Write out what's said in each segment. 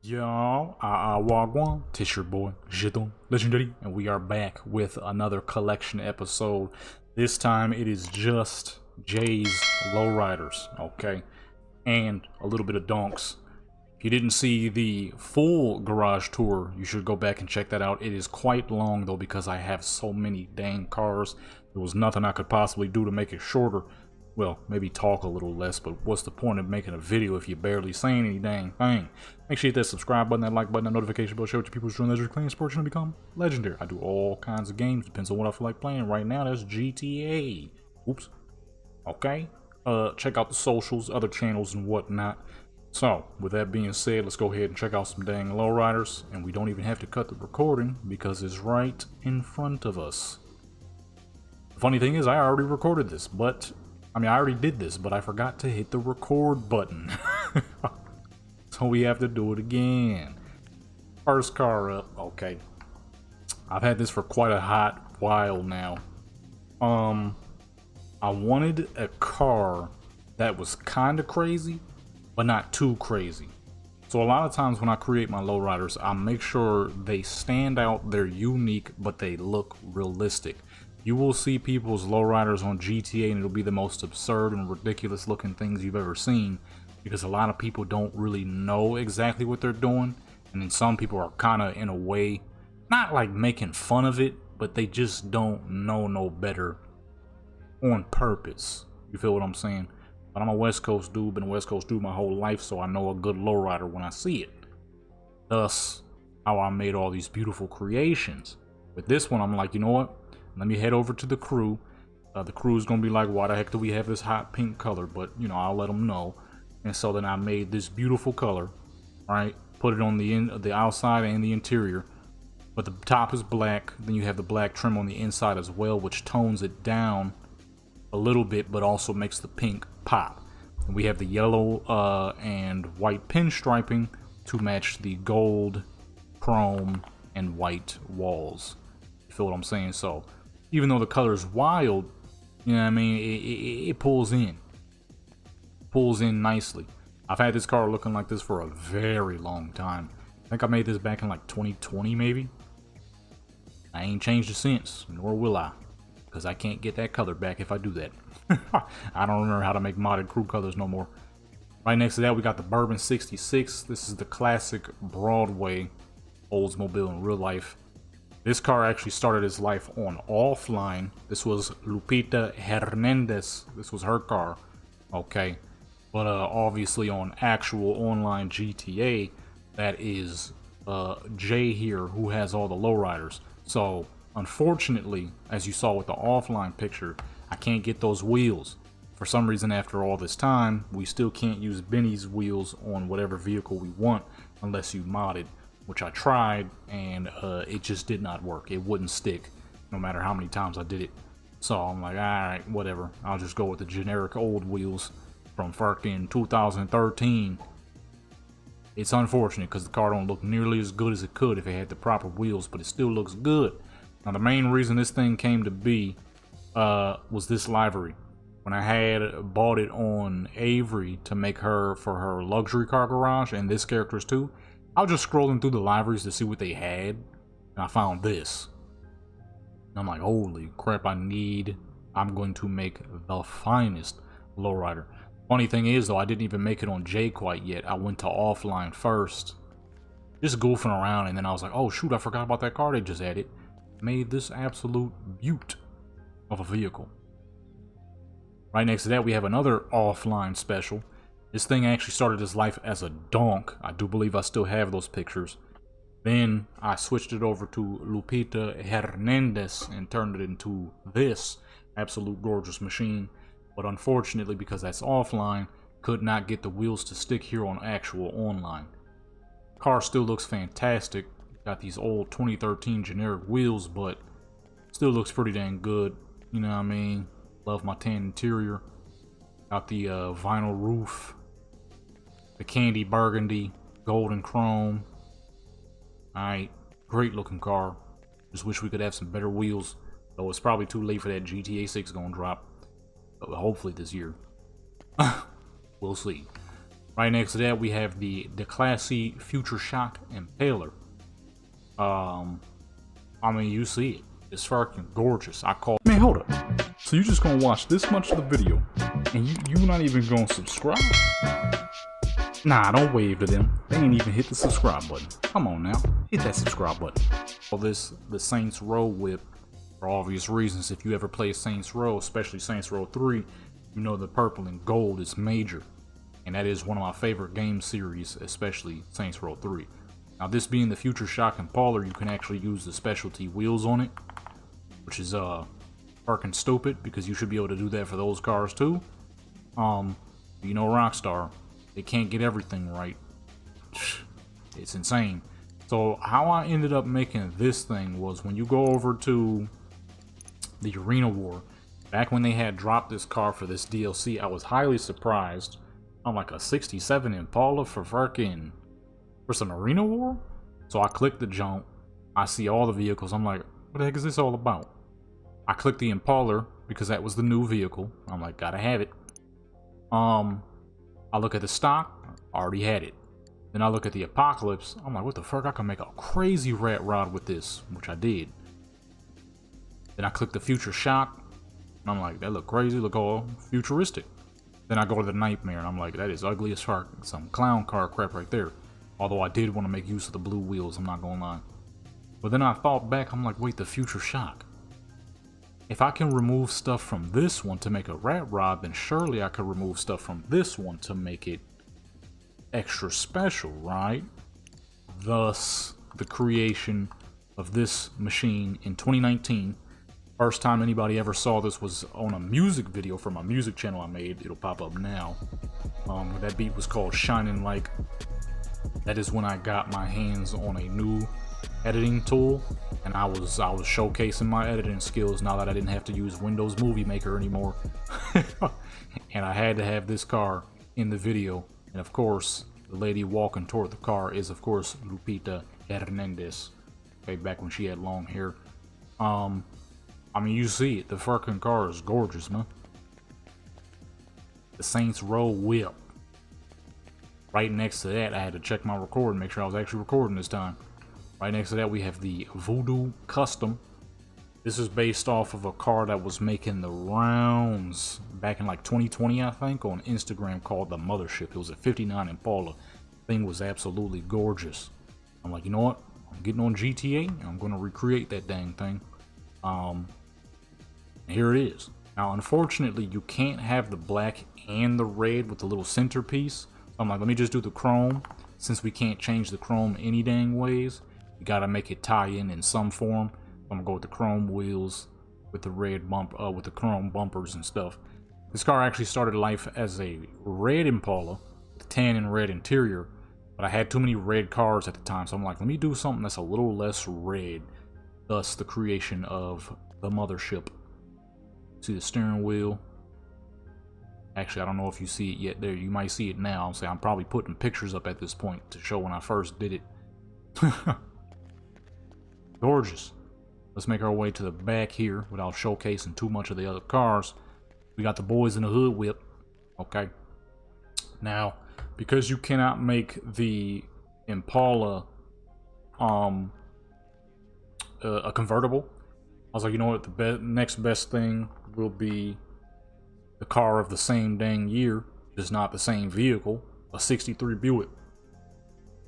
Yo, Wagwan, Tish your boy, Jidon, Legendary, and we are back with another collection episode. This time it is just Jay's Lowriders, okay? And a little bit of donks. If you didn't see the full garage tour, you should go back and check that out. It is quite long though because I have so many dang cars. There was nothing I could possibly do to make it shorter. Well, maybe talk a little less, but what's the point of making a video if you're barely saying any dang thing? Make sure you hit that subscribe button, that like button, that notification bell, share with your people who join Legendary Clan Sports and become legendary. I do all kinds of games, depends on what I feel like playing. Right now, that's GTA. Oops. Okay. Check out the socials, other channels, and whatnot. So, with that being said, let's go ahead and check out some dang lowriders, and we don't even have to cut the recording because it's right in front of us. The funny thing is, I already recorded this, but I already did this, but I forgot to hit the record button. So we have to do it again. First car up. Okay. I've had this for quite a hot while now. I wanted a car that was kind of crazy, but not too crazy. So a lot of times when I create my lowriders, I make sure they stand out, they're unique, but they look realistic. You will see people's lowriders on GTA and it'll be the most absurd and ridiculous looking things you've ever seen because a lot of people don't really know exactly what they're doing, and then some people are kind of in a way not like making fun of it, but they just don't know no better on purpose. You feel what I'm saying? But I'm a West Coast dude, been a West Coast dude my whole life, so I know a good lowrider when I see it. Thus how I made all these beautiful creations. With this one, I'm like, you know what? Let me head over to the crew. The crew's gonna be like, why the heck do we have this hot pink color? But, you know, I'll let them know. And so then I made this beautiful color, right? Put it on the outside and the interior. But the top is black. Then you have the black trim on the inside as well, which tones it down a little bit, but also makes the pink pop. And we have the yellow and white pinstriping to match the gold, chrome, and white walls. You feel what I'm saying? So even though the color is wild, you know what I mean, it pulls in. Pulls in nicely. I've had this car looking like this for a very long time. I think I made this back in like 2020 maybe. I ain't changed it since, nor will I, because I can't get that color back if I do that. I don't remember how to make modded crew colors no more. Right next to that we got the Bourbon 66. This is the classic Broadway Oldsmobile in real life. This car actually started its life on offline. This was Lupita Hernandez. This was her car. Okay. But obviously on actual online GTA, that is Jay here who has all the lowriders. So unfortunately, as you saw with the offline picture, I can't get those wheels. For some reason, after all this time, we still can't use Benny's wheels on whatever vehicle we want unless you mod it, which I tried, and it just did not work. It wouldn't stick no matter how many times I did it. So I'm like, alright, whatever. I'll just go with the generic old wheels from fucking 2013. It's unfortunate because the car don't look nearly as good as it could if it had the proper wheels, but it still looks good. Now the main reason this thing came to be was this livery. When I had bought it on Avery to make her for her luxury car garage, and this character's too, I was just scrolling through the liveries to see what they had, and I found this. And I'm like, holy crap, I'm going to make the finest lowrider. Funny thing is though, I didn't even make it on J quite yet. I went to offline first, just goofing around, and then I was like, oh shoot, I forgot about that car they just added. Made this absolute beaut of a vehicle. Right next to that we have another offline special. This thing actually started its life as a donk. I do believe I still have those pictures. Then I switched it over to Lupita Hernandez and turned it into this absolute gorgeous machine. But unfortunately, because that's offline, could not get the wheels to stick here on actual online. Car still looks fantastic. Got these old 2013 generic wheels, but still looks pretty dang good. You know what I mean? Love my tan interior. Got the vinyl roof. The candy burgundy, golden chrome. Alright, great looking car. Just wish we could have some better wheels. Though it's probably too late for that GTA 6 gonna drop. But hopefully this year. We'll see. Right next to that, we have the classy Future Shock Impaler. I mean, you see it. It's fucking gorgeous. Man, hold up. So you just gonna watch this much of the video, and you not even gonna subscribe? Nah, don't wave to them. They ain't even hit the subscribe button. Come on now, hit that subscribe button. Well, the Saints Row whip, for obvious reasons. If you ever play Saints Row, especially Saints Row 3, you know the purple and gold is major. And that is one of my favorite game series, especially Saints Row 3. Now, this being the Future Shock Impaler, you can actually use the specialty wheels on it, which is fucking stupid, because you should be able to do that for those cars too. You know, Rockstar, they can't get everything right. It's insane. So how I ended up making this thing was, when you go over to the Arena War, back when they had dropped this car for this DLC, I was highly surprised on like a 67 Impala for some Arena War. So I clicked the jump, I see all the vehicles, I'm like, what the heck is this all about? I clicked the Impala because that was the new vehicle. I'm like, gotta have it. I look at the stock, already had it. Then I look at the Apocalypse, I'm like, what the fuck, I can make a crazy rat rod with this, which I did. Then I click the Future Shock, and I'm like, that look crazy, look all futuristic. Then I go to the Nightmare, and I'm like, that is ugly as fuck, some clown car crap right there. Although I did want to make use of the blue wheels, I'm not gonna lie. But then I thought back, I'm like, wait, the Future Shock. If I can remove stuff from this one to make a rat rod, then surely I could remove stuff from this one to make it extra special, right? Thus, the creation of this machine in 2019. First time anybody ever saw this was on a music video from a music channel I made. It'll pop up now. That beat was called Shining Like. That is when I got my hands on a new editing tool, and I was showcasing my editing skills now that I didn't have to use Windows Movie Maker anymore. And I had to have this car in the video. And of course, the lady walking toward the car is, of course, Lupita Hernandez. Okay, back when she had long hair. I mean, you see it. The fucking car is gorgeous, man. The Saints Row whip. Right next to that, I had to check my recording, make sure I was actually recording this time. Right next to that, we have the Voodoo Custom. This is based off of a car that was making the rounds back in like 2020, I think, on Instagram, called the Mothership. It was a 59 Impala. Thing was absolutely gorgeous. I'm like, you know what? I'm getting on GTA, and I'm going to recreate that dang thing. Here it is. Now, unfortunately, you can't have the black and the red with the little centerpiece. So I'm like, let me just do the chrome. Since we can't change the chrome any dang ways, you gotta make it tie in some form. I'm gonna go with the chrome wheels, with the red with the chrome bumpers and stuff. This car actually started life as a red Impala, with tan and red interior, but I had too many red cars at the time, so I'm like, let me do something that's a little less red. Thus, the creation of the Mothership. See the steering wheel. Actually, I don't know if you see it yet there. You might see it now. I'm probably putting pictures up at this point to show when I first did it. Gorgeous. Let's make our way to the back here without showcasing too much of the other cars. We got the Boys in the Hood whip. Okay. Now, because you cannot make the Impala a convertible, I was like, you know what, the next best thing will be the car of the same dang year, just not the same vehicle, a 63 Buick.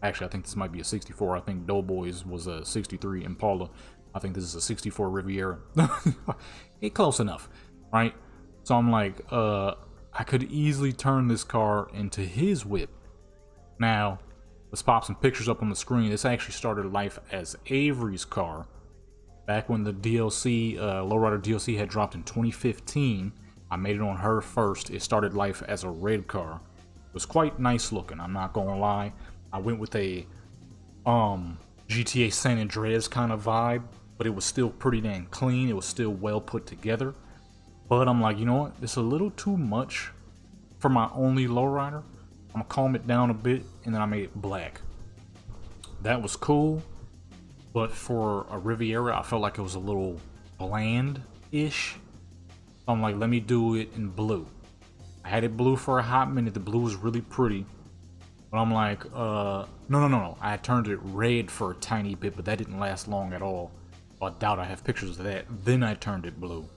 Actually, I think this might be a 64. I think Doughboys was a 63 Impala. I think this is a 64 Riviera. It close enough, right? So I'm like, I could easily turn this car into his whip. Now, let's pop some pictures up on the screen. This actually started life as Avery's car. Back when the DLC, Lowrider DLC had dropped in 2015, I made it on her first. It started life as a red car. It was quite nice looking, I'm not gonna lie. I went with a GTA San Andreas kind of vibe, but it was still pretty dang clean. It was still well put together. But I'm like, you know what? It's a little too much for my only Lowrider. I'm gonna calm it down a bit, and then I made it black. That was cool. But for a Riviera, I felt like it was a little bland-ish. So I'm like, let me do it in blue. I had it blue for a hot minute. The blue was really pretty. But I'm like, no. I turned it red for a tiny bit, but that didn't last long at all. I doubt I have pictures of that. Then I turned it blue.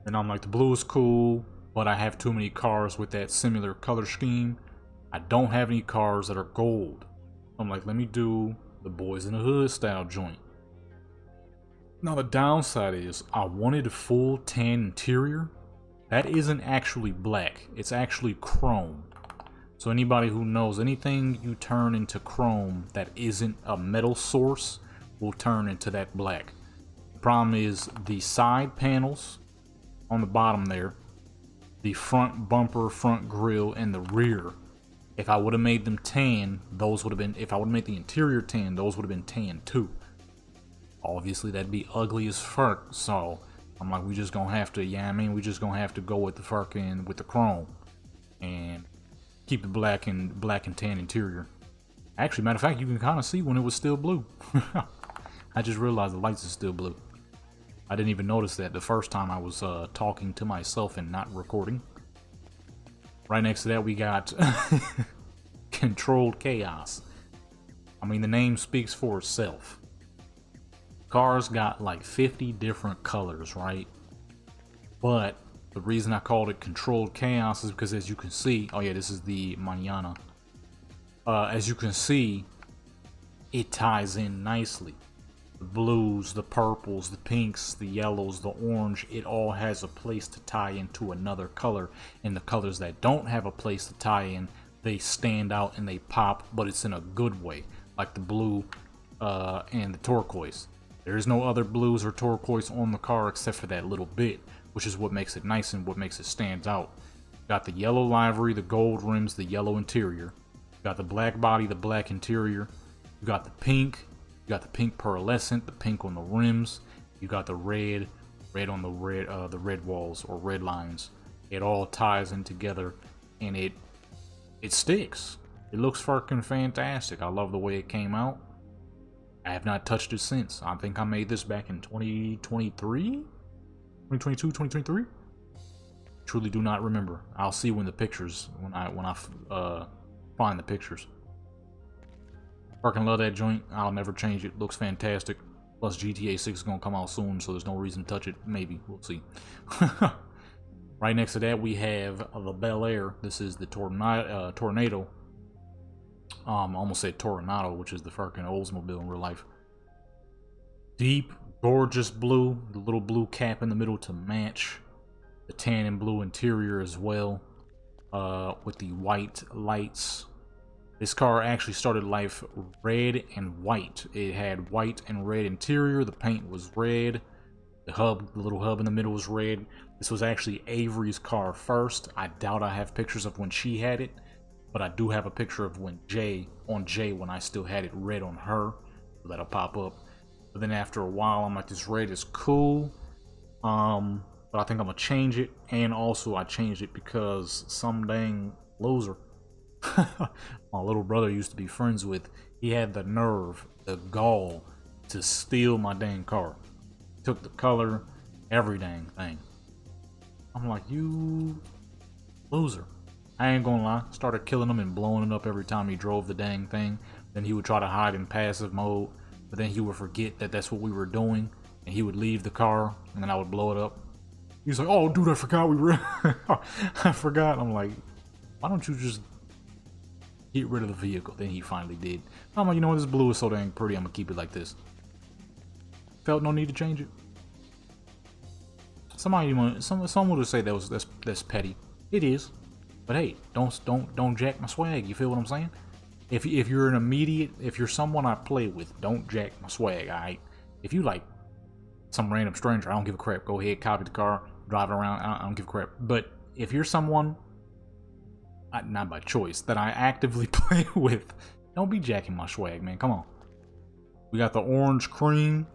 And I'm like, the blue is cool, but I have too many cars with that similar color scheme. I don't have any cars that are gold. I'm like, let me do the Boys in the Hood style joint. Now the downside is I wanted a full tan interior. That isn't actually black, it's actually chrome. So anybody who knows, anything you turn into chrome that isn't a metal source will turn into that black. The problem is the side panels on the bottom there, the front bumper, front grille, and the rear. If I would have made them tan, those would have been, if I would have made the interior tan, those would have been tan too. Obviously that'd be ugly as fuck, so I'm like, we just gonna have to, yeah, I mean, we just gonna have to go with the fucking, with the chrome. And keep the black and tan interior. Actually, matter of fact, you can kind of see when it was still blue. I just realized the lights are still blue. I didn't even notice that the first time I was talking to myself and not recording. Right next to that, we got Controlled Chaos. I mean, the name speaks for itself. Cars got like 50 different colors, right? But the reason I called it Controlled Chaos is because, as you can see, oh yeah, this is the Mañana. As you can see, it ties in nicely. The blues, the purples, the pinks, the yellows, the orange, it all has a place to tie into another color. And the colors that don't have a place to tie in, they stand out and they pop, but it's in a good way. Like the blue and the turquoise. There is no other blues or turquoise on the car except for that little bit, which is what makes it nice and what makes it stand out. Got the yellow livery, the gold rims, the yellow interior. Got the black body, the black interior. You got the pink. You got the pink pearlescent, the pink on the rims. You got the red on the red walls or red lines. It all ties in together, and it sticks. It looks fucking fantastic. I love the way it came out. I have not touched it since. I think I made this back in 2023, 2022, 2023. Truly do not remember. I'll see when I find the pictures. Fucking love that joint. I'll never change it. Looks fantastic. Plus GTA 6 is gonna come out soon, so there's no reason to touch it. Maybe. We'll see. Right next to that we have the Bel Air. This is the Tornado. I almost said Tornado, which is the fucking Oldsmobile in real life. Deep, gorgeous blue. The little blue cap in the middle to match. The tan and blue interior as well. With the white lights. This car actually started life red and white. It had white and red interior. The paint was red. The little hub in the middle was red. This was actually Avery's car first. I doubt I have pictures of when she had it, but I do have a picture of when Jay when I still had it red on her. So that'll pop up. But then after a while, I'm like, this red is cool. But I think I'm gonna change it. And also I changed it because some dang loser my little brother used to be friends with, he had the nerve, the gall to steal my dang car. Took the color, every dang thing. I'm like, you loser. I ain't gonna lie, started killing him and blowing it up every time he drove the dang thing. Then he would try to hide in passive mode, but then he would forget that that's what we were doing, and he would leave the car, and then I would blow it up. He's like, oh dude, I forgot we were I forgot. I'm like, why don't you just get rid of the vehicle? Then he finally did. I'm like, you know what, this blue is so dang pretty, I'm gonna keep it like this. Felt no need to change it. Someone would say that's petty. It is, but hey, don't jack my swag. You feel what I'm saying? If you're if you're someone I play with, don't jack my swag. Alright. If you like some random stranger, I don't give a crap. Go ahead, copy the car, drive it around. I don't give a crap. But if you're someone, not by choice, that I actively play with, don't be jacking my swag, man. Come on. We got the orange cream.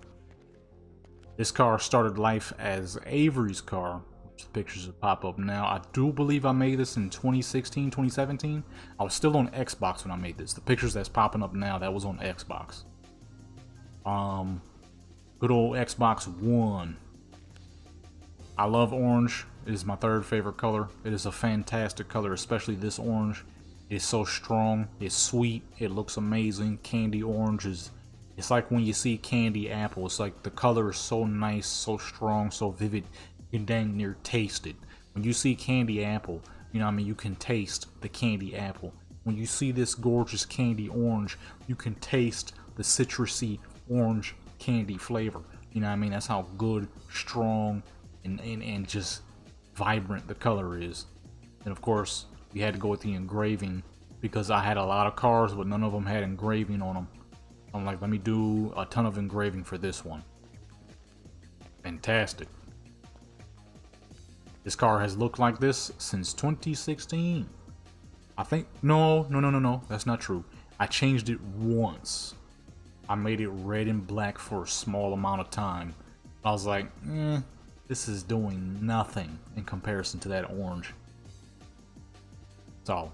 This car started life as Avery's car, which the pictures will pop up now. I do believe I made this in 2016, 2017. I was still on Xbox when I made this. The pictures that's popping up now, that was on Xbox. Good old Xbox One. I love orange. It is my third favorite color. It is a fantastic color, especially this orange. It's so strong, it's sweet, it looks amazing. Candy orange is, it's like when you see candy apple, it's like the color is so nice, so strong, so vivid, you can dang near taste it. When you see candy apple, you know what I mean, you can taste the candy apple. When you see this gorgeous candy orange, you can taste the citrusy orange candy flavor. You know what I mean? That's how good, strong, and just vibrant the color is. And of course, we had to go with the engraving because I had a lot of cars, but none of them had engraving on them. I'm like, let me do a ton of engraving for this one. Fantastic. This car has looked like this since 2016. I think, no, that's not true. I changed it once. I made it red and black for a small amount of time. I was like, this is doing nothing in comparison to that orange. So,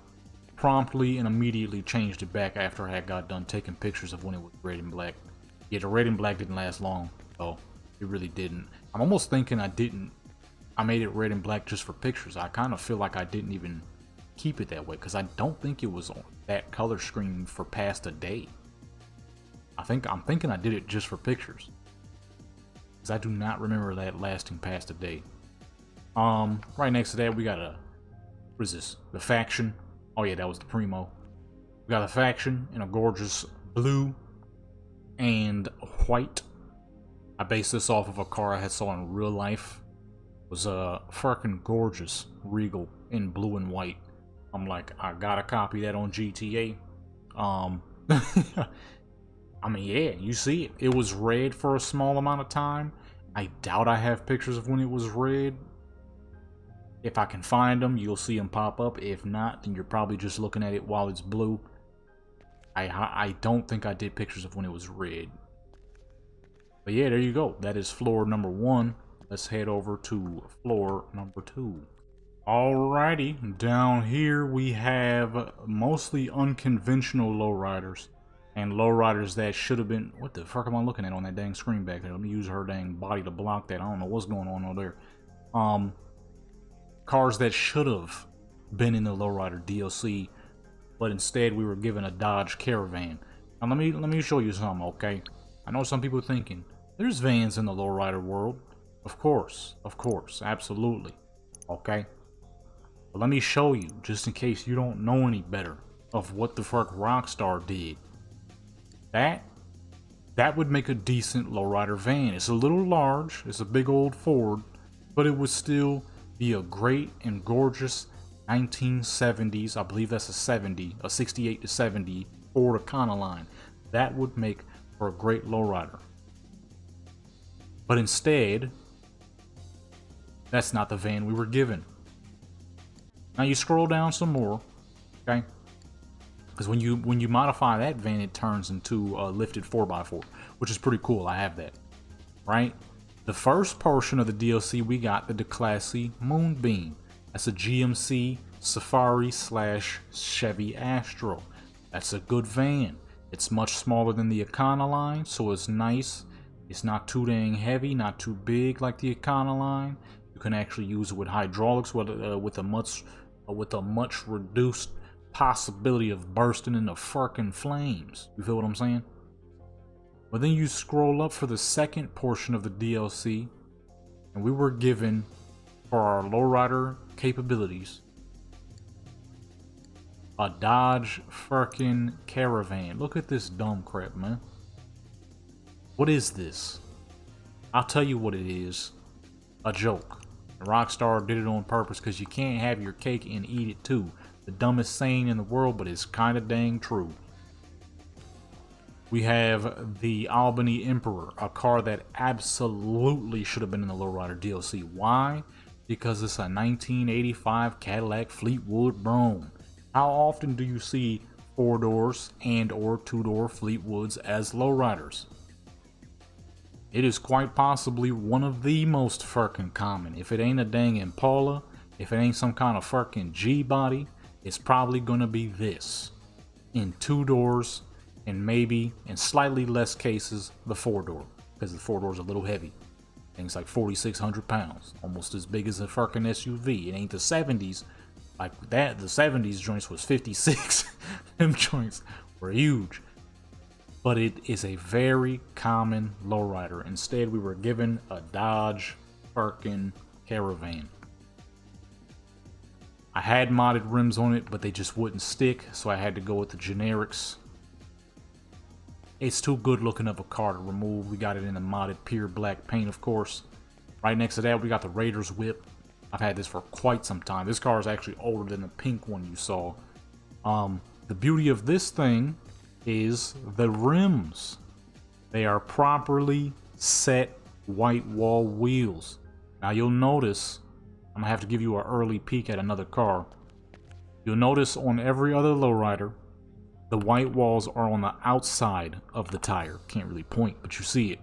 promptly and immediately changed it back after I had got done taking pictures of when it was red and black. Yeah, the red and black didn't last long, though. It really didn't. I'm almost thinking I made it red and black just for pictures. I kind of feel like I didn't even keep it that way because I don't think it was on that color screen for past a day. I'm thinking I did it just for pictures because I do not remember that lasting past a day. Right next to that we got what is this? The Faction. Oh yeah, that was the Primo. We got a Faction in a gorgeous blue and white. I based this off of a car I had saw in real life. It was a fucking gorgeous Regal in blue and white. I'm like, I gotta copy that on GTA. I mean, yeah, you see it. It was red for a small amount of time. I doubt I have pictures of when it was red. If I can find them, you'll see them pop up. If not, then you're probably just looking at it while it's blue. I don't think I did pictures of when it was red. But yeah, there you go. That is floor number 1. Let's head over to floor number 2. Alrighty, down here we have mostly unconventional lowriders. And lowriders that should have been... What the fuck am I looking at on that dang screen back there? Let me use her dang body to block that. I don't know what's going on over there. Cars that should have been in the lowrider DLC, but instead we were given a Dodge Caravan. Now let me show you something, okay? I know some people are thinking, there's vans in the lowrider world. Of course, absolutely. Okay? But let me show you, just in case you don't know any better, of what the fuck Rockstar did. That would make a decent lowrider van. It's a little large, it's a big old Ford, but it would still be a great and gorgeous 1970s, I believe that's a 68 to 70 Ford Econoline. That would make for a great lowrider. But instead, that's not the van we were given. Now you scroll down some more, okay? Because when you modify that van, it turns into a lifted 4x4, which is pretty cool. I have that, right? The first portion of the DLC, we got the Declassy Moonbeam. That's a GMC Safari / Chevy Astro. That's a good van. It's much smaller than the Econoline, so it's nice. It's not too dang heavy, not too big like the Econoline. You can actually use it with hydraulics, with a much reduced possibility of bursting into fucking flames. You feel what I'm saying? But then you scroll up for the second portion of the DLC, and we were given, for our lowrider capabilities, a Dodge fucking Caravan. Look at this dumb crap, man. What is this? I'll tell you what it is. A joke. Rockstar did it on purpose because you can't have your cake and eat it too. The dumbest saying in the world, but it's kind of dang true. We have the Albany Emperor, a car that absolutely should have been in the Lowrider DLC. Why? Because it's a 1985 Cadillac Fleetwood Brougham. How often do you see 4-doors and or 2-door Fleetwoods as lowriders? It is quite possibly one of the most fucking common. If it ain't a dang Impala, if it ain't some kind of fucking G-body, it's probably gonna be this. In 2 doors, and maybe, in slightly less cases, the 4-door. Because the 4-door's a little heavy. Things like 4,600 pounds. Almost as big as a fucking SUV. It ain't the 70s, Like that, the 70s joints was 56. Them joints were huge. But it is a very common lowrider. Instead, we were given a Dodge Firkin Caravan. I had modded rims on it, but they just wouldn't stick, so I had to go with the generics. It's too good looking of a car to remove. We got it in the modded pure black paint, of course. Right next to that, we got the Raiders whip. I've had this for quite some time. This car is actually older than the pink one you saw. The beauty of this thing is the rims. They are properly set white wall wheels. Now you'll notice, I'm gonna have to give you an early peek at another car. You'll notice on every other lowrider, the white walls are on the outside of the tire. Can't really point, but you see it.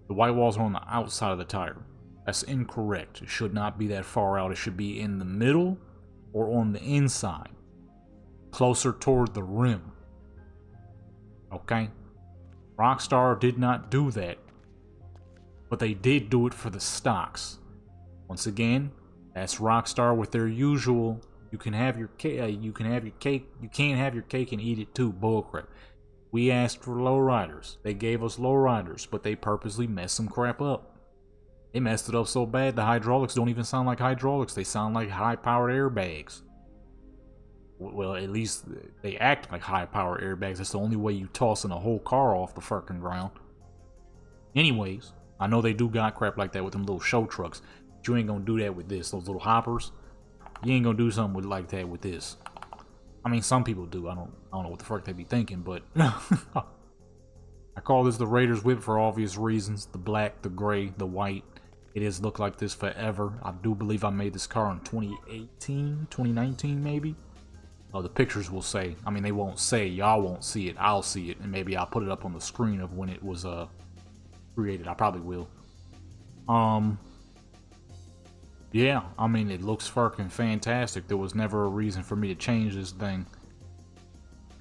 The white walls are on the outside of the tire. That's incorrect. It should not be that far out. It should be in the middle or on the inside, closer toward the rim. Okay? Rockstar did not do that, but they did do it for the stocks. Once again, that's Rockstar with their usual, you can have your cake, you can't have your cake and eat it too bullcrap. We asked for lowriders. They gave us lowriders, but they purposely messed some crap up. They messed it up so bad the hydraulics don't even sound like hydraulics. They sound like high-powered airbags. Well, at least they act like high-powered airbags. That's the only way you tossing a whole car off the fucking ground. Anyways, I know they do got crap like that with them little show trucks. But you ain't gonna do that with this. Those little hoppers. You ain't gonna do something like that with this. I mean, some people do. I don't know what the fuck they be thinking, but I call this the Raiders whip for obvious reasons. The black, the gray, the white. It has looked like this forever. I do believe I made this car in 2018, 2019 maybe. Oh, the pictures will say. I mean, they won't say. Y'all won't see it. I'll see it, and maybe I'll put it up on the screen of when it was created. I probably will. Yeah, I mean, it looks fucking fantastic. There was never a reason for me to change this thing.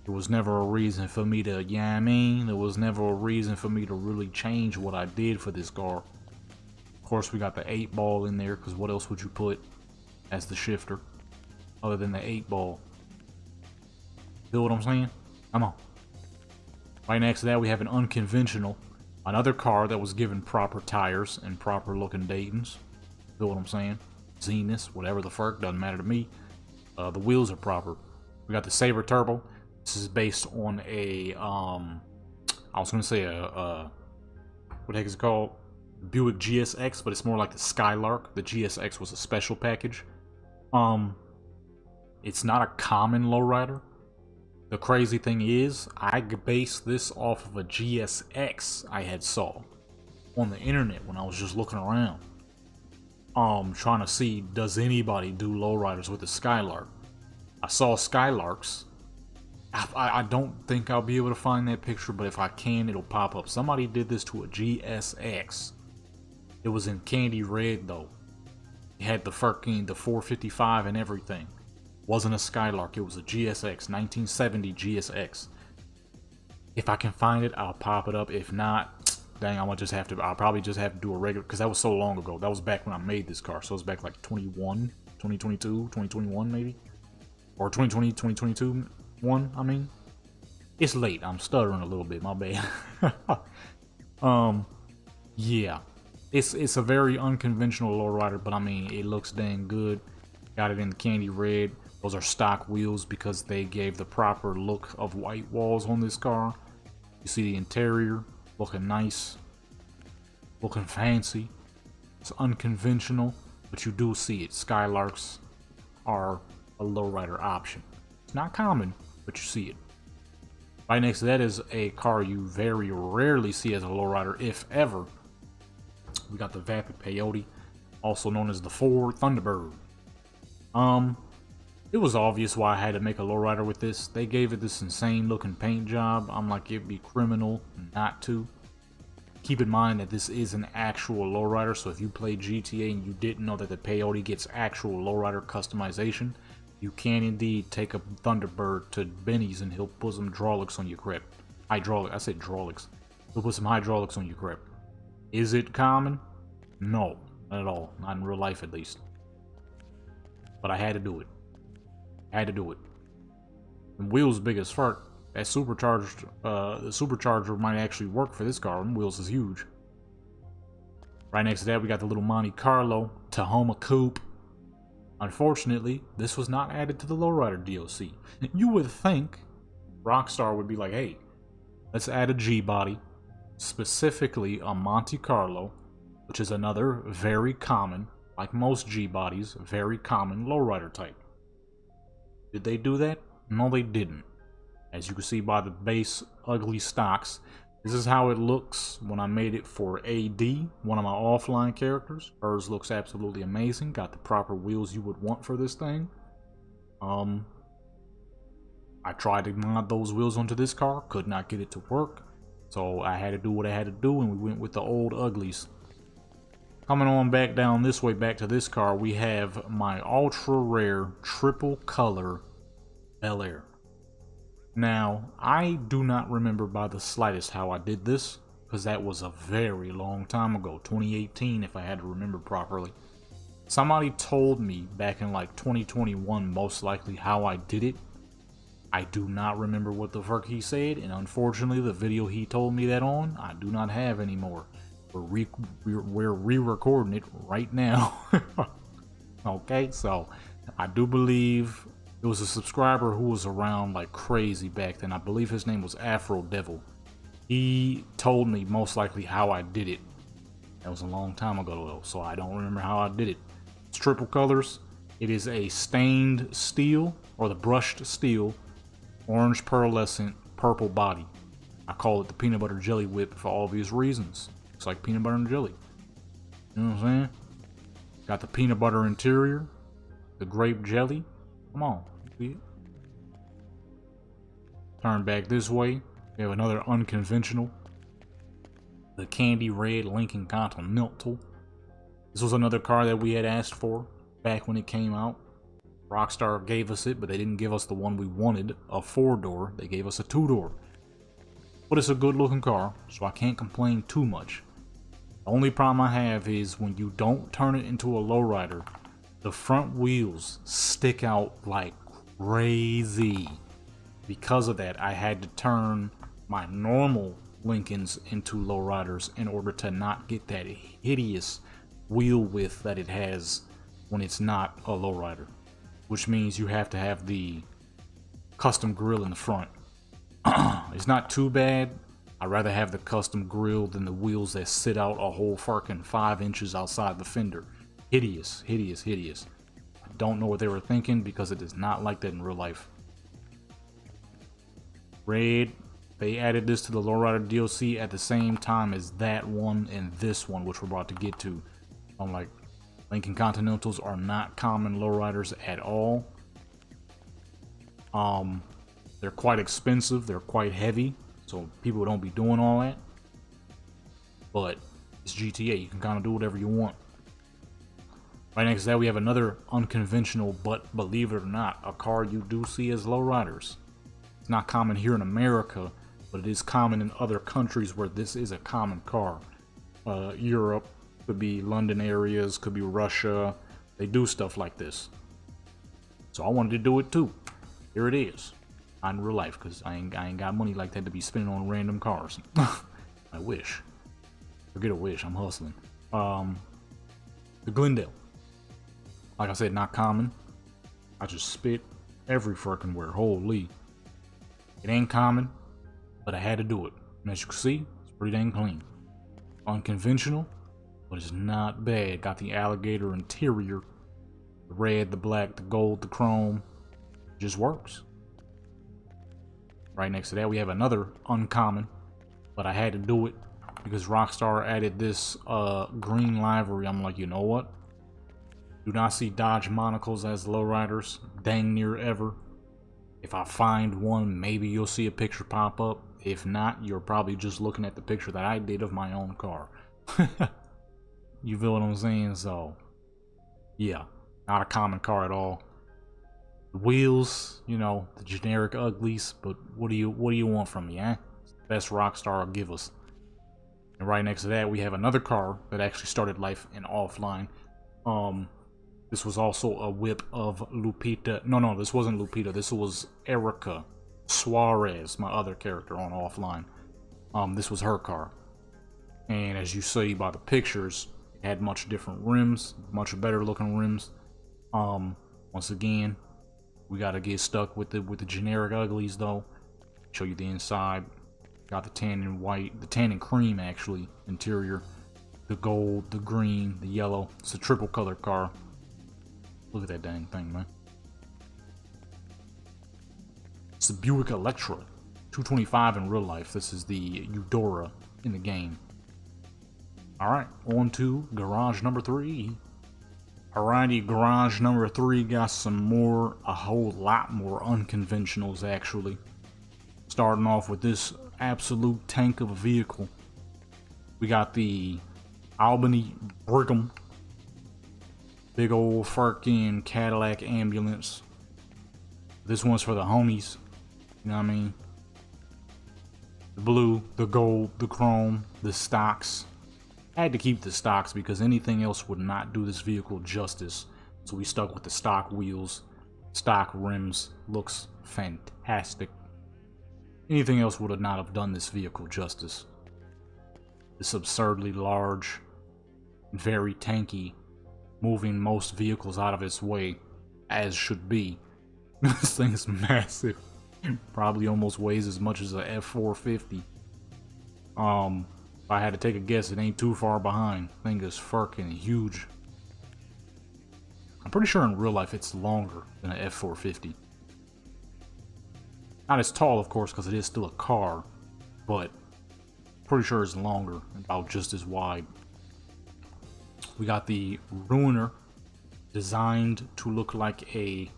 There was never a reason for me to, you know what I mean? There was never a reason for me to really change what I did for this car. Of course, we got the 8-ball in there, because what else would you put as the shifter other than the 8-ball? Feel what I'm saying? Come on. Right next to that, we have an unconventional. Another car that was given proper tires and proper looking Daytons. Feel what I'm saying? Zeniths, whatever the fuck, doesn't matter to me. The wheels are proper. We got the Sabre Turbo. This is based on a, I was gonna say what the heck is it called? Buick GSX, but it's more like the Skylark. The GSX was a special package. It's not a common lowrider. The crazy thing is, I based this off of a GSX I had saw on the internet when I was just looking around. Trying to see, does anybody do lowriders with the Skylark? I saw Skylarks. I don't think I'll be able to find that picture, but if I can, it'll pop up. Somebody did this to a GSX. It was in candy red though. It had the 455 and everything. Wasn't a Skylark, it was a GSX, 1970 GSX. If I can find it, I'll pop it up. If not, dang, I'll probably just have to do a regular, because that was so long ago. That was back when I made this car, so it was back like 2022, 2021 maybe? Or 2020, 2022 one, I mean. It's late, I'm stuttering a little bit, my bad. Yeah. It's a very unconventional lowrider, but I mean, it looks dang good. Got it in candy red. Those are stock wheels because they gave the proper look of white walls on this car. You see the interior looking nice, looking fancy. It's unconventional, but you do see it. Skylarks are a lowrider option. It's not common, but you see it. Right next to that is a car you very rarely see as a lowrider, if ever. We got the Vapid Peyote, also known as the Ford Thunderbird. It was obvious why I had to make a lowrider with this. They gave it this insane looking paint job. I'm like, it'd be criminal not to. Keep in mind that this is an actual lowrider, so if you play GTA and you didn't know that the Peyote gets actual lowrider customization, you can indeed take a Thunderbird to Benny's and he'll put some hydraulics on your crap. I said hydraulics. He'll put some hydraulics on your crap. Is it common? No, not at all. Not in real life, at least. But I had to do it. Had to do it. And wheels big as fuck. That supercharged, the supercharger might actually work for this car. And wheels is huge. Right next to that, we got the little Monte Carlo Tahoma Coupe. Unfortunately, this was not added to the Lowrider DLC. You would think Rockstar would be like, hey, let's add a G-body, specifically a Monte Carlo, which is another very common, like most G-bodies, very common Lowrider type. Did they do that? No, they didn't. As you can see by the base ugly stocks, this is how it looks when I made it for AD, one of my offline characters. Hers looks absolutely amazing. Got the proper wheels you would want for this thing. I tried to mod those wheels onto this car, could not get it to work. So I had to do what I had to do, and we went with the old uglies. Coming on back down this way, back to this car, we have my ultra rare triple color Bel Air. Now, I do not remember by the slightest how I did this, because that was a very long time ago, 2018 if I had to remember properly. Somebody told me back in like 2021 most likely how I did it. I do not remember what the fuck he said, and unfortunately the video he told me that on, I do not have anymore. We're re-recording it right now. Okay, so I do believe it was a subscriber who was around like crazy back then. I believe his name was Afro Devil. He told me most likely how I did it. That was a long time ago though, so I don't remember how I did it. It's triple colors. It is a stained steel, or the brushed steel, orange pearlescent purple body. I call it the peanut butter jelly whip for obvious reasons. It's like peanut butter and jelly. You know what I'm saying? Got the peanut butter interior, the grape jelly. Come on. See it? Turn back this way. We have another unconventional. The candy red Lincoln Continental. This was another car that we had asked for back when it came out. Rockstar gave us it, but they didn't give us the one we wanted, a 4-door. They gave us a 2-door. But it's a good looking car, so I can't complain too much. The only problem I have is when you don't turn it into a lowrider, the front wheels stick out like crazy. Because of that, I had to turn my normal Lincolns into lowriders in order to not get that hideous wheel width that it has when it's not a lowrider. Which means you have to have the custom grille in the front. It's not too bad. I'd rather have the custom grille than the wheels that sit out a whole fucking 5 inches outside the fender. Hideous, hideous, hideous. I don't know what they were thinking because it is not like that in real life. Red, they added this to the Lowrider DLC at the same time as that one and this one, which we're about to get to. I'm like, Lincoln Continentals are not common lowriders at all. They're quite expensive, they're quite heavy, so people don't be doing all that. But it's GTA, you can kind of do whatever you want. Right next to that, we have another unconventional, but believe it or not, a car you do see as lowriders. It's not common here in America, but it is common in other countries where this is a common car. Europe, could be London areas, could be Russia. They do stuff like this. So I wanted to do it too. Here it is. Not in real life, because I ain't got money like that to be spending on random cars. I wish. Forget a wish, I'm hustling. The Glendale. Like I said, not common. I just spit every freaking where. Holy. It ain't common, but I had to do it. And as you can see, it's pretty dang clean. Unconventional, but it's not bad. Got the alligator interior. The red, the black, the gold, the chrome. It just works. Right next to that, we have another uncommon, but I had to do it because Rockstar added this green livery. I'm like, you know what? Do not see Dodge monocles as lowriders dang near ever. If I find one, maybe you'll see a picture pop up. If not, you're probably just looking at the picture that I did of my own car. You feel what I'm saying? So, yeah, not a common car at all. The wheels, you know, the generic uglies, but what do you want from me, eh? It's the best Rockstar will give us. And right next to that, we have another car that actually started life in offline. This was also a whip of Lupita. No, this wasn't Lupita. This was Erica Suarez, my other character on offline. This was her car. And as you see by the pictures, it had much different rims, much better looking rims. Once again, we gotta get stuck with the generic uglies though. Show you the inside. Got the tan and white, the tan and cream actually, interior. The gold, the green, the yellow. It's a triple color car. Look at that dang thing, man. It's a Buick Electra. 225 in real life. This is the Eudora in the game. Alright, on to garage number 3. Alrighty, garage number 3 got some more, a whole lot more unconventionals actually. Starting off with this absolute tank of a vehicle. We got the Albany Brigham. Big old fucking Cadillac ambulance. This one's for the homies. You know what I mean? The blue, the gold, the chrome, the stocks. I had to keep the stocks because anything else would not do this vehicle justice. So we stuck with the stock wheels, stock rims. Looks fantastic. Anything else would not have done this vehicle justice. This absurdly large, very tanky, moving most vehicles out of its way, as should be. This thing is massive. Probably almost weighs as much as a F450. If I had to take a guess, it ain't too far behind. Thing is fucking huge. I'm pretty sure in real life it's longer than an F450. Not as tall, of course, because it is still a car, but pretty sure it's longer, about just as wide. We got the Ruiner, designed to look like a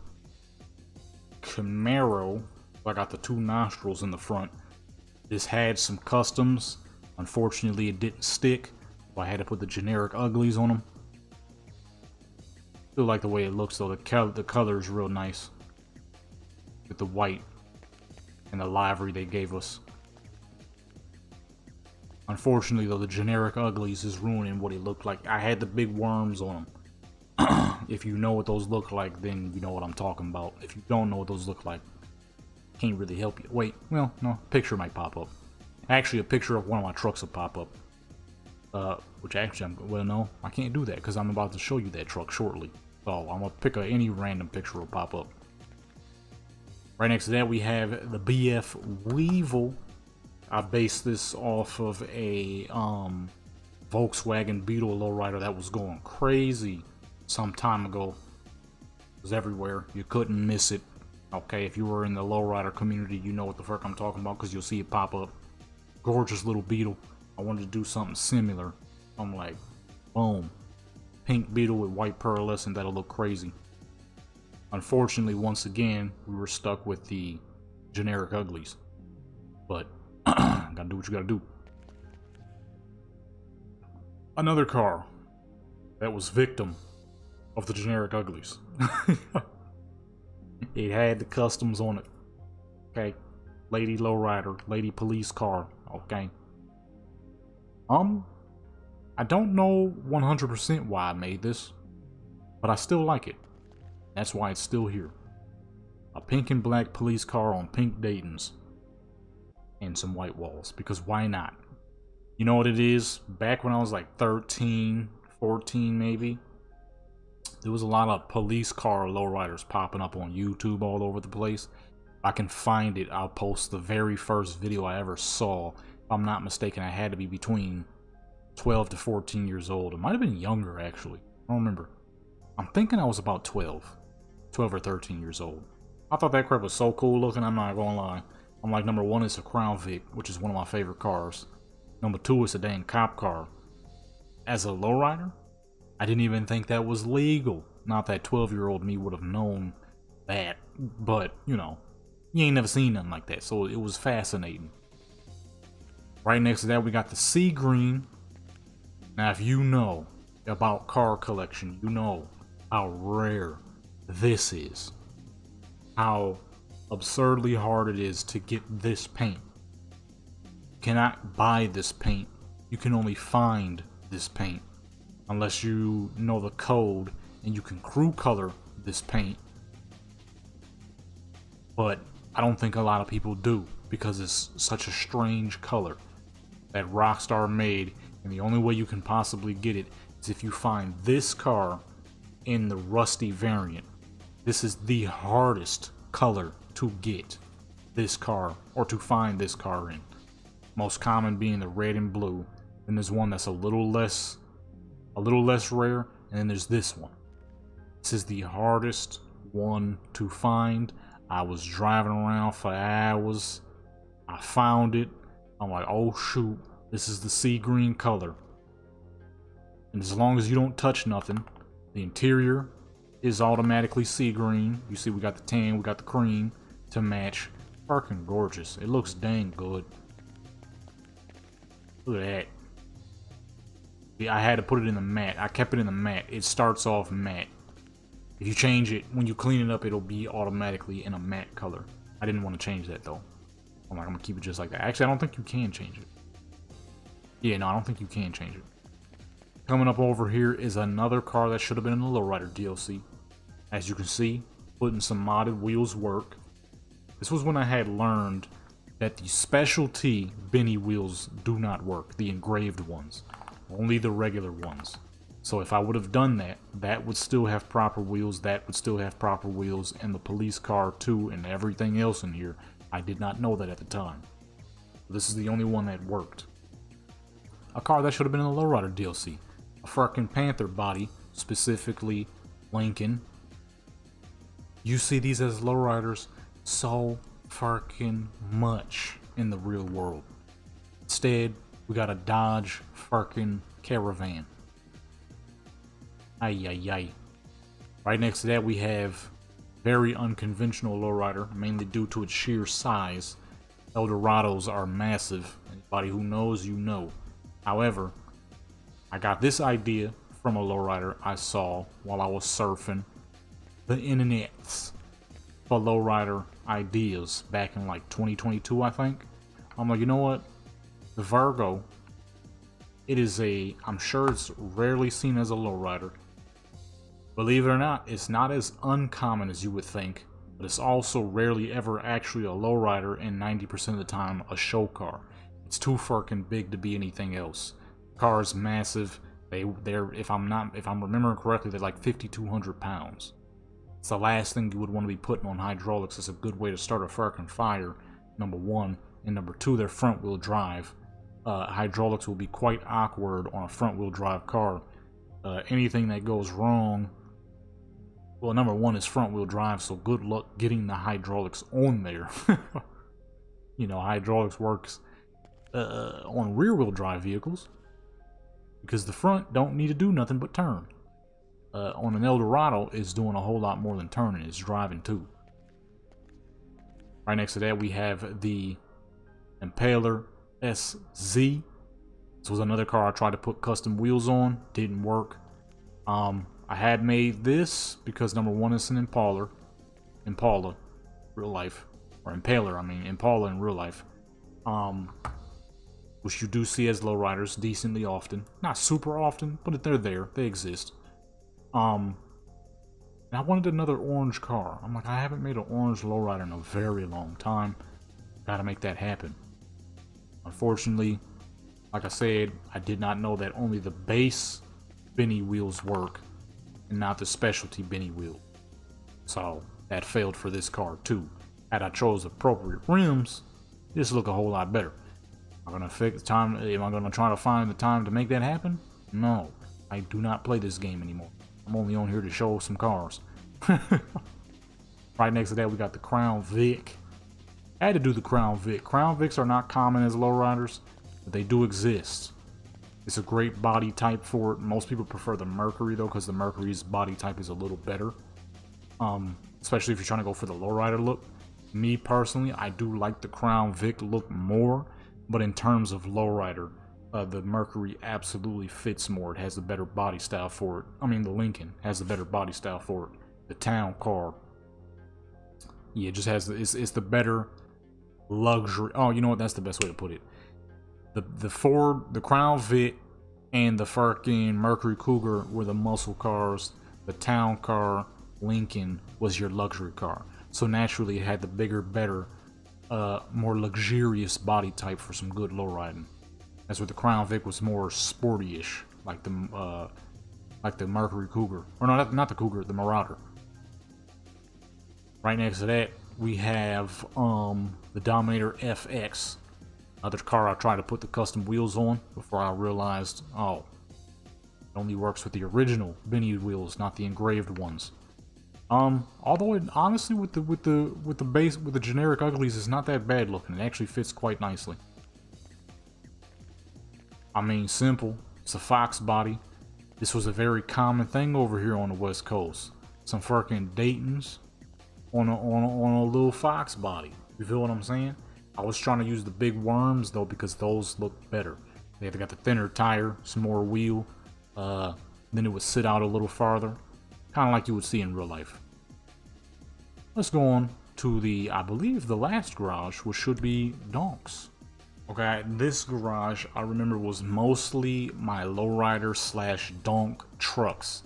Camaro. I got the 2 nostrils in the front. This had some customs. Unfortunately, it didn't stick, so I had to put the generic uglies on them. Still like the way it looks though. The color is real nice with the white and the livery they gave us. Unfortunately though, the generic uglies is ruining what it looked like. I had the big worms on them. If you know what those look like, then you know what I'm talking about. If you don't know what those look like, can't really help you. Wait, well, no, a picture might pop up. Actually, a picture of one of my trucks will pop up. Which actually, well, no, I can't do that because I'm about to show you that truck shortly. So I'm gonna pick any random picture will pop up. Right next to that, we have the BF Weevil. I based this off of a Volkswagen Beetle lowrider that was going crazy some time ago. It was everywhere. You couldn't miss it. Okay, if you were in the lowrider community, you know what the fuck I'm talking about because you'll see it pop up. Gorgeous little Beetle. I wanted to do something similar. I'm like, boom. Pink Beetle with white pearlescent, that'll look crazy. Unfortunately, once again, we were stuck with the generic uglies. But, gotta do what you gotta do. Another car that was victim of the generic uglies. It had the customs on it. Okay. Lady lowrider, lady police car. Okay. I don't know 100% why I made this, but I still like it. That's why it's still here. A pink and black police car on pink Daytons. And some white walls, because why not? You know what it is? Back when I was like 13, 14 maybe, there was a lot of police car lowriders popping up on YouTube all over the place. If I can find it, I'll post the very first video I ever saw. If I'm not mistaken, I had to be between 12 to 14 years old. It might have been younger, actually. I don't remember. I'm thinking I was about 12 or 13 years old. I thought that crap was so cool looking, I'm not gonna lie. I'm like, number 1 is a Crown Vic, which is one of my favorite cars. Number 2 is a dang cop car. As a lowrider, I didn't even think that was legal. Not that 12-year-old me would have known that, but, you know, you ain't never seen nothing like that, so it was fascinating. Right next to that, we got the Sea Green. Now, if you know about car collection, you know how rare this is. How absurdly hard it is to get this paint. You cannot buy this paint. You can only find this paint. Unless you know the code and you can crew color this paint, but I don't think a lot of people do because it's such a strange color that Rockstar made, and the only way you can possibly get it is if you find this car in the rusty variant. This is the hardest color to get this car, or to find this car in. Most common being the red and blue. Then there's one that's a little less rare, and then there's this one. This is the hardest one to find. I was driving around for hours. I found it. I'm like, oh shoot, this is the sea green color. And as long as you don't touch nothing, the interior is automatically sea green. You see we got the tan, we got the cream to match. Fucking gorgeous. It looks dang good. Look at that. Yeah, I had to put it in the matte. I kept it in the matte. It starts off matte. If you change it, when you clean it up, it'll be automatically in a matte color. I didn't want to change that though. I'm like, I'm gonna keep it just like that. Actually, I don't think you can change it. Yeah, no, I don't think you can change it. Coming up over here is another car that should have been in the Lowrider DLC. As you can see, putting some modded wheels work. This was when I had learned that the specialty Benny wheels do not work, the engraved ones, only the regular ones. So if I would have done that, that would still have proper wheels, that would still have proper wheels, and the police car too, and everything else in here. I did not know that at the time. This is the only one that worked. A car that should have been in the Lowrider DLC. A fucking Panther body, specifically Lincoln. You see these as Lowriders so fucking much in the real world. Instead, we got a Dodge fucking Caravan. Ay ay ay. Right next to that we have very unconventional Lowrider, mainly due to its sheer size. Eldorados are massive. Anybody who knows, you know. However, I got this idea from a Lowrider I saw while I was surfing the internets for Lowrider ideas back in like 2022, I think. I'm like, you know what? The Virgo, it is I'm sure it's rarely seen as a Lowrider. Believe it or not, it's not as uncommon as you would think, but it's also rarely ever actually a Lowrider, and 90% of the time a show car. It's too fucking big to be anything else. The car is massive. They're if I'm remembering correctly, they're like 5,200 pounds. It's the last thing you would want to be putting on hydraulics. It's a good way to start a fucking fire, number one. And number two, they're front wheel drive. Hydraulics will be quite awkward on a front wheel drive car. Anything that goes wrong, well, number one is front wheel drive, so good luck getting the hydraulics on there. You know, hydraulics works on rear wheel drive vehicles because the front don't need to do nothing but turn. On an Eldorado, it's doing a whole lot more than turning, it's driving too. Right next to that we have the Impaler SZ. This was another car I tried to put custom wheels on, didn't work. I had made this because number one, it's an Impala, real life, or Impaler, I mean Impala in real life. Which you do see as Lowriders decently often, not super often, but they're there, they exist. And I wanted another orange car. I'm like, I haven't made an orange Lowrider in a very long time. Gotta make that happen. Unfortunately, like I said, I did not know that only the base Benny wheels work and not the specialty Benny wheel. So that failed for this car too. Had I chose appropriate rims, this look a whole lot better. Am I gonna fix time? Am I gonna try to find the time to make that happen? No, I do not play this game anymore. I'm only on here to show some cars. Right next to that, we got the Crown Vic. I had to do the Crown Vic. Crown Vics are not common as Lowriders, but they do exist. It's a great body type for it. Most people prefer the Mercury though, because the Mercury's body type is a little better. Especially if you're trying to go for the Lowrider look. Me personally, I do like the Crown Vic look more, but in terms of Lowrider, the Mercury absolutely fits more. It has a better body style for it. I mean, the Lincoln has a better body style for it. The town car, yeah, it just has it's the better luxury. Oh, you know what? That's the best way to put it. The Ford, the Crown Vic, and the fucking Mercury Cougar were the muscle cars. the town car Lincoln was your luxury car. So naturally it had the bigger, better, more luxurious body type for some good lowriding. That's where the Crown Vic was more sporty-ish, like the Mercury Cougar. Or no, not the Cougar, the Marauder. Right next to that, we have the Dominator FX. Another car I tried to put the custom wheels on before I realized, oh, it only works with the original Benny wheels, not the engraved ones. Although it, honestly, with the generic uglies, it's not that bad looking. It actually fits quite nicely. I mean, simple. It's a Fox body. This was a very common thing over here on the West Coast. Some fucking Daytons on a little Fox body. You feel what I'm saying? I was trying to use the big worms though because those look better. They got the thinner tire, some more wheel. Then it would sit out a little farther, kind of like you would see in real life. Let's go on to the, I believe, the last garage, which should be donks. Okay, this garage I remember was mostly my lowrider slash donk trucks.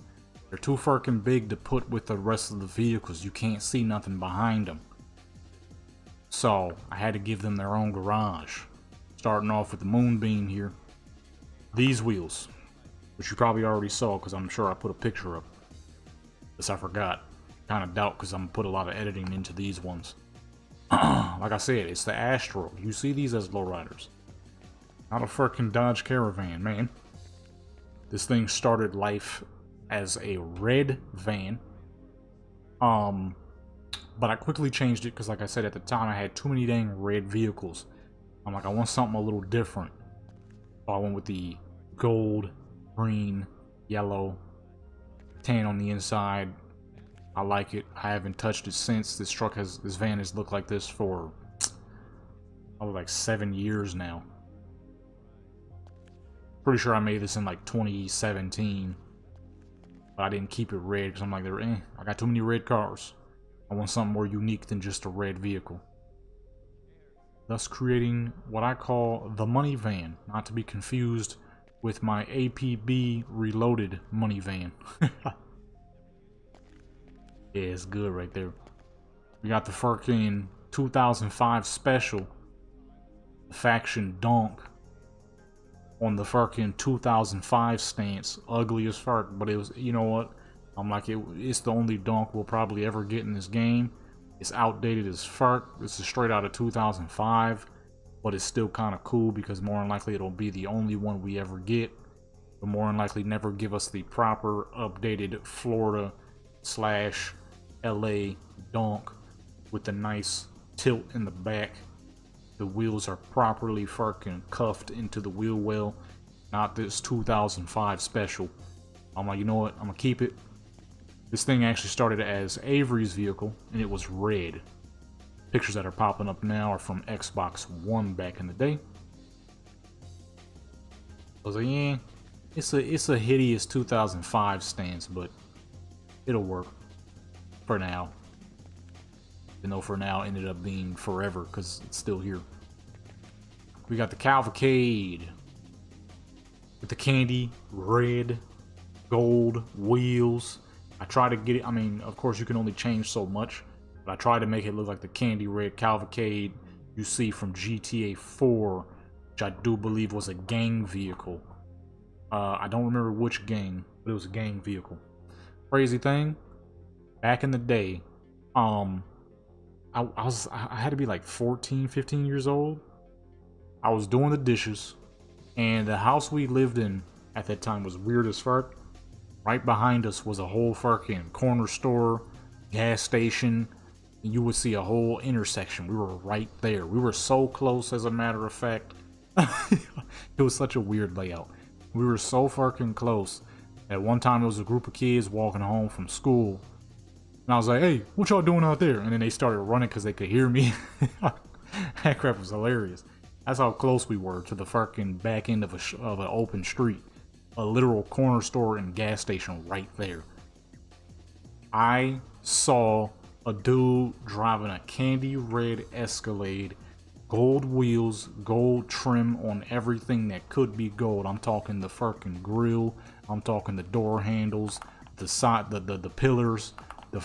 They're too fucking big to put with the rest of the vehicles. You can't see nothing behind them. So I had to give them their own garage. Starting off with the Moonbeam here. These wheels, which you probably already saw because I'm sure I put a picture up. This I forgot. Kind of doubt because I'm gonna put a lot of editing into these ones. Like I said, it's the Astro. You see these as lowriders. Not a freaking Dodge Caravan, man. This thing started life as a red van. But I quickly changed it because, like I said, at the time I had too many dang red vehicles. I'm like, I want something a little different. So I went with the gold, green, yellow, tan on the inside. I like it. I haven't touched it since. This van has looked like this for probably like 7 years now. Pretty sure I made this in like 2017. But I didn't keep it red because I'm like, I got too many red cars. I want something more unique than just a red vehicle. Thus creating what I call the money van, not to be confused with my APB reloaded money van. Yeah, it's good right there. We got the fucking 2005 special, the faction donk, on the fucking 2005 stance. Ugly as fuck, but it was, you know what? I'm like, it's the only donk we'll probably ever get in this game. It's outdated as fuck. This is straight out of 2005, but it's still kind of cool because more than likely it'll be the only one we ever get. But more than likely never give us the proper updated Florida / LA donk with the nice tilt in the back. The wheels are properly fucking cuffed into the wheel well, not this 2005 special. I'm like, you know what? I'm gonna keep it. This thing actually started as Avery's vehicle, and it was red. Pictures that are popping up now are from Xbox One back in the day. I was like, yeah, it's a hideous 2005 stance, but it'll work for now. Even though for now ended up being forever because it's still here. We got the Cavalcade with the candy red gold wheels. I try to get it, I mean, of course you can only change so much, but I try to make it look like the candy red Cavalcade you see from GTA 4, which I do believe was a gang vehicle. I don't remember which gang, but it was a gang vehicle. Crazy thing, back in the day, I had to be like 14, 15 years old. I was doing the dishes, and the house we lived in at that time was weird as fuck. Right behind us was a whole fucking corner store, gas station. You would see a whole intersection. We were right there. We were so close, as a matter of fact. It was such a weird layout. We were so fucking close. At one time, there was a group of kids walking home from school. And I was like, hey, what y'all doing out there? And then they started running because they could hear me. That crap was hilarious. That's how close we were to the fucking back end of an open street. A literal corner store and gas station right there. I saw a dude driving a candy red Escalade, gold wheels, gold trim on everything that could be gold. I'm talking the fucking grill, I'm talking the door handles, the side, the pillars, the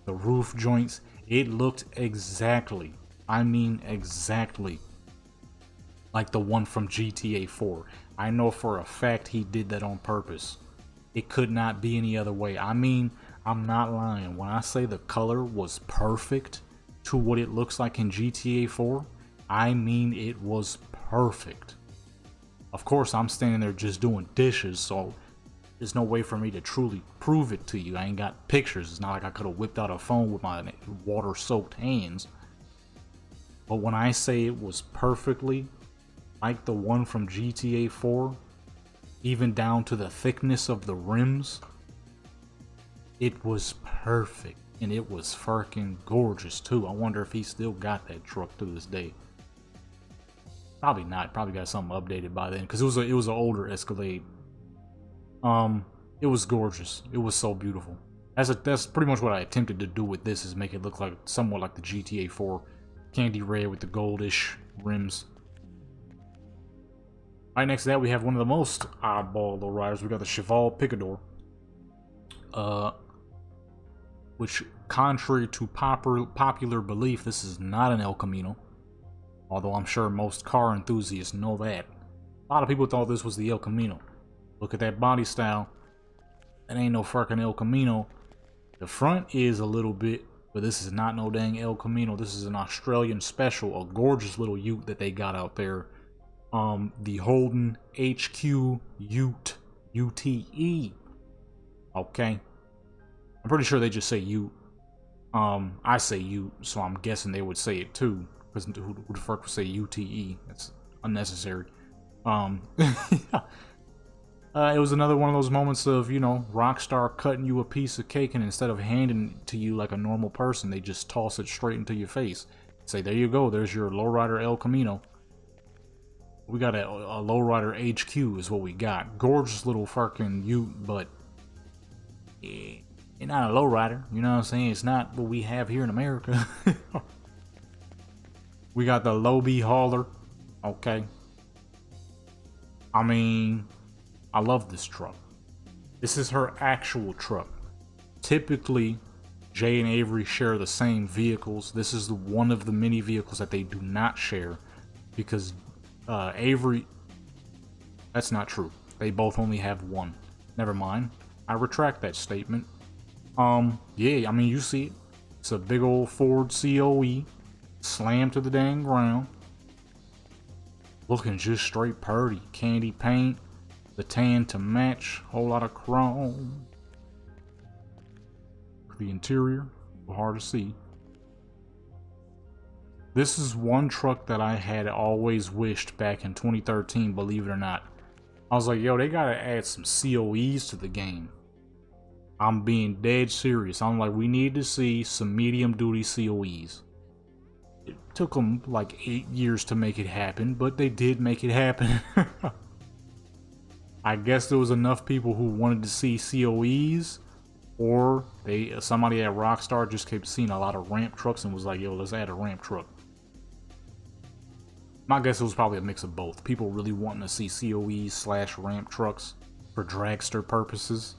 roof joints. It looked exactly, I mean exactly, like the one from GTA 4. I know for a fact he did that on purpose. It could not be any other way. I mean, I'm not lying. When I say the color was perfect to what it looks like in GTA 4, I mean it was perfect. Of course, I'm standing there just doing dishes, so there's no way for me to truly prove it to you. I ain't got pictures. It's not like I could have whipped out a phone with my water-soaked hands. But when I say it was perfectly like the one from GTA 4, even down to the thickness of the rims, it was perfect. And it was fucking gorgeous too. I wonder if he still got that truck to this day. Probably not. Probably got something updated by then, because it was an older Escalade. It was gorgeous. It was so beautiful. That's pretty much what I attempted to do with this, is make it look like somewhat like the GTA 4 candy red with the goldish rims. Right next to that, we have one of the most oddball lowriders. We got the Cheval Picador, which, contrary to popular belief, this is not an El Camino. Although I'm sure most car enthusiasts know that. A lot of people thought this was the El Camino. Look at that body style. That ain't no fucking El Camino. The front is a little bit, but this is not no dang El Camino. This is an Australian special, a gorgeous little ute that they got out there. The Holden HQ Ute, UTE. Okay. I'm pretty sure they just say Ute. I say Ute, so I'm guessing they would say it too. Because who the fuck would say UTE? That's unnecessary. It was another one of those moments of, you know, Rockstar cutting you a piece of cake, and instead of handing it to you like a normal person, they just toss it straight into your face. Say, there you go, there's your Lowrider El Camino. We got a Lowrider HQ is what we got. Gorgeous little fucking ute, but it's not a Lowrider, you know what I'm saying? It's not what we have here in America. We got the Lowbie Hauler, okay. I mean, I love this truck. This is her actual truck. Typically, Jay and Avery share the same vehicles. This is one of the many vehicles that they do not share, because Avery, that's not true. They both only have one. Never mind. I retract that statement. Yeah, I mean, you see it. It's a big old Ford COE. Slammed to the dang ground. Looking just straight purty. Candy paint. The tan to match. Whole lot of chrome. The interior, hard to see. This is one truck that I had always wished back in 2013, believe it or not. I was like, yo, they gotta add some COEs to the game. I'm being dead serious. I'm like, we need to see some medium duty COEs. It took them like 8 years to make it happen, but they did make it happen. I guess there was enough people who wanted to see COEs, or somebody at Rockstar just kept seeing a lot of ramp trucks and was like, yo, let's add a ramp truck. My guess it was probably a mix of both. People really wanting to see COEs / ramp trucks for dragster purposes.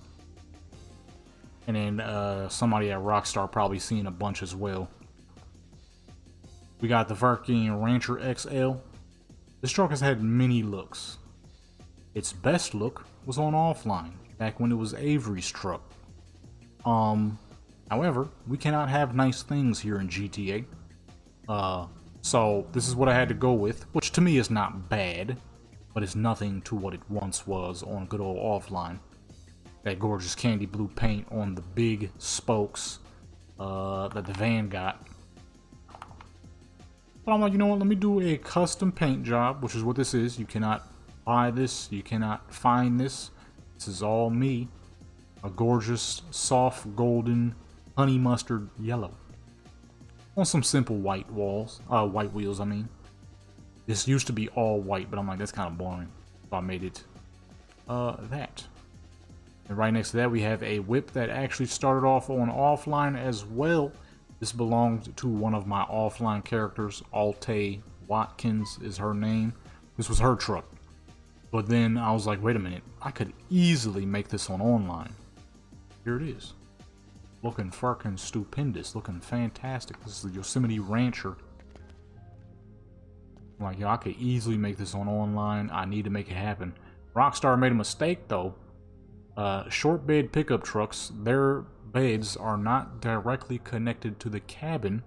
And then somebody at Rockstar probably seeing a bunch as well. We got the fucking Rancher XL. This truck has had many looks. Its best look was on Offline, back when it was Avery's truck. However, we cannot have nice things here in GTA. So this is what I had to go with, which to me is not bad, but it's nothing to what it once was on good old Offline. That gorgeous candy blue paint on the big spokes that the van got. But I'm like, you know what, let me do a custom paint job, which is what this is. You cannot buy this, you cannot find this. This is all me. A gorgeous, soft, golden, honey mustard yellow. On some simple white walls, white wheels, I mean. This used to be all white, but I'm like, that's kind of boring. So I made it, that. And right next to that, we have a whip that actually started off on Offline as well. This belonged to one of my Offline characters. Alte Watkins is her name. This was her truck. But then I was like, wait a minute, I could easily make this on online. Here it is. Looking fucking stupendous. Looking fantastic. This is the Yosemite Rancher. I'm like, yo, I could easily make this on online. I need to make it happen. Rockstar made a mistake, though. Short bed pickup trucks, their beds are not directly connected to the cabin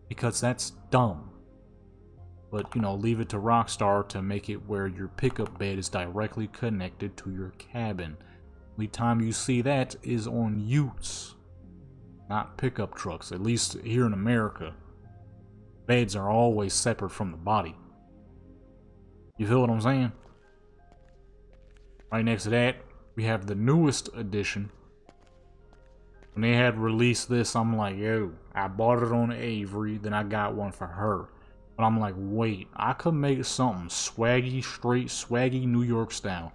because that's dumb. But, you know, leave it to Rockstar to make it where your pickup bed is directly connected to your cabin. The only time you see that is on utes, not pickup trucks. At least here in America, beds are always separate from the body. You feel what I'm saying? Right next to that, we have the newest edition. When they had released this, I'm like, yo, I bought it on Avery, then I got one for her. But I'm like, wait, I could make something swaggy, straight swaggy New York style,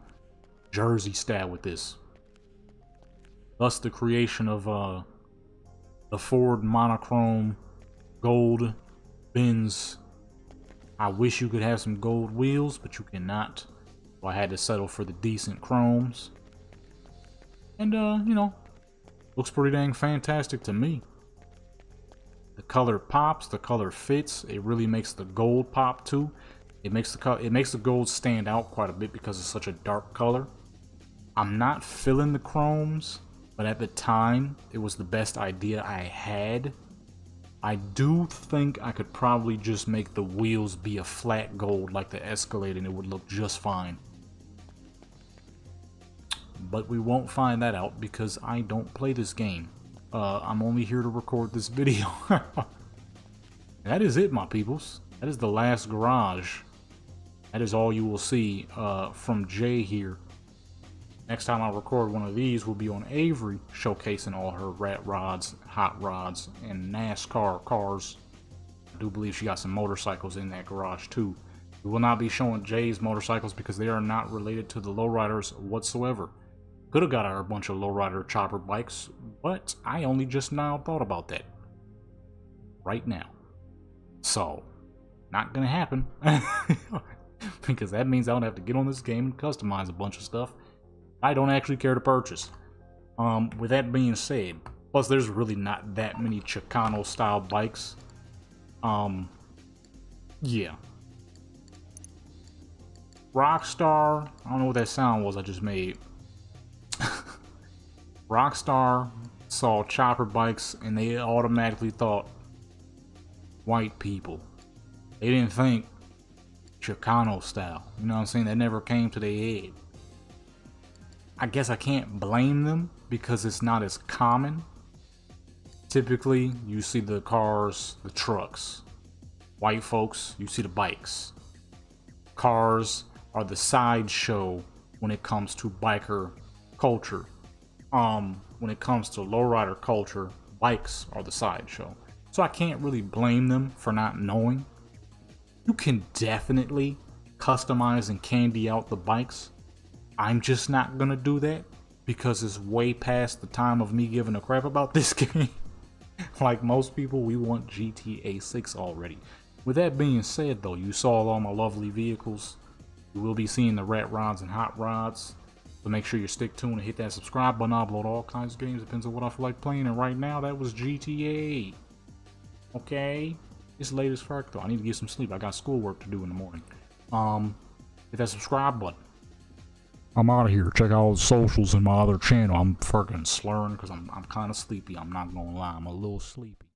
Jersey style with this. Thus the creation of the Ford monochrome gold Benz. I wish you could have some gold wheels, but you cannot. So I had to settle for the decent chromes. And, you know, looks pretty dang fantastic to me. The color pops, the color fits. It really makes the gold pop too. It makes the gold stand out quite a bit because it's such a dark color. I'm not feeling the chromes, but at the time, it was the best idea I had. I do think I could probably just make the wheels be a flat gold like the Escalade and it would look just fine. But we won't find that out because I don't play this game. I'm only here to record this video. That is it, my peoples. That is the last garage. That is all you will see from Jay here. Next time I record one of these will be on Avery, showcasing all her rat rods, hot rods, and NASCAR cars. I do believe she got some motorcycles in that garage too. We will not be showing Jay's motorcycles because they are not related to the Lowriders whatsoever. Could have got her a bunch of Lowrider chopper bikes, but I only just now thought about that. Right now. So, not gonna happen. Because that means I would have to get on this game and customize a bunch of stuff I don't actually care to purchase. With that being said, plus there's really not that many Chicano style bikes. Yeah. Rockstar, I don't know what that sound was I just made. Rockstar saw chopper bikes and they automatically thought white people. They didn't think Chicano style. You know what I'm saying? That never came to their head. I guess I can't blame them because it's not as common. Typically, you see the cars, the trucks. White folks, you see the bikes. Cars are the sideshow when it comes to biker culture. When it comes to lowrider culture, bikes are the sideshow. So I can't really blame them for not knowing. You can definitely customize and candy out the bikes. I'm just not gonna do that because it's way past the time of me giving a crap about this game. Like most people, we want GTA 6 already. With that being said though, you saw all my lovely vehicles. You will be seeing the rat rods and hot rods. So make sure you stick tuned and hit that subscribe button. I upload all kinds of games, depends on what I feel like playing. And right now, that was GTA. Okay? It's late as fuck though. I need to get some sleep. I got schoolwork to do in the morning. Hit that subscribe button. I'm out of here. Check out all the socials in my other channel. I'm fucking slurring because I'm kind of sleepy. I'm not gonna lie. I'm a little sleepy.